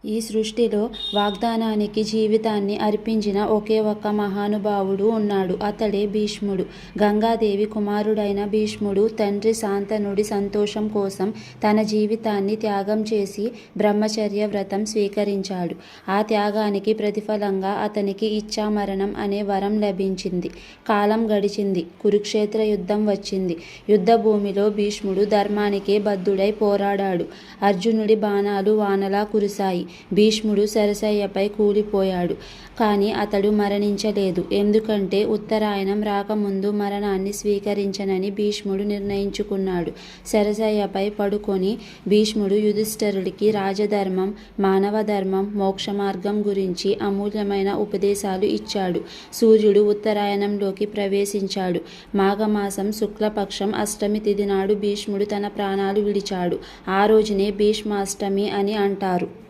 ఈ సృష్టిలో వాగ్దానానికి జీవితాన్ని అర్పించిన ఒకే ఒక్క మహానుభావుడు ఉన్నాడు. అతడే భీష్ముడు. గంగాదేవి కుమారుడైన భీష్ముడు తండ్రి శాంతనుడి సంతోషం కోసం తన జీవితాన్ని త్యాగం చేసి బ్రహ్మచర్య వ్రతం స్వీకరించాడు. ఆ త్యాగానికి ప్రతిఫలంగా అతనికి ఇచ్ఛామరణం అనే వరం లభించింది. కాలం గడిచింది. కురుక్షేత్ర యుద్ధం వచ్చింది. యుద్ధ భూమిలో భీష్ముడు ధర్మానికే బద్ధుడై పోరాడాడు. అర్జునుడి బాణాలు వానలా కురిశాయి. భీష్ముడు సరసయ్యపై కూలిపోయాడు. కానీ అతడు మరణించలేదు. ఎందుకంటే ఉత్తరాయణం రాకముందు మరణాన్ని స్వీకరించనని భీష్ముడు నిర్ణయించుకున్నాడు. సరసయ్యపై పడుకొని భీష్ముడు యుధిష్ఠిరుడికి రాజధర్మం, మానవ ధర్మం, మోక్ష మార్గం గురించి అమూల్యమైన ఉపదేశాలు ఇచ్చాడు. సూర్యుడు ఉత్తరాయణంలోకి ప్రవేశించాడు. మాఘమాసం శుక్లపక్షం అష్టమి తిథి నాడు భీష్ముడు తన ప్రాణాలు విడిచాడు. ఆ రోజునే భీష్మాష్టమి అని అంటారు.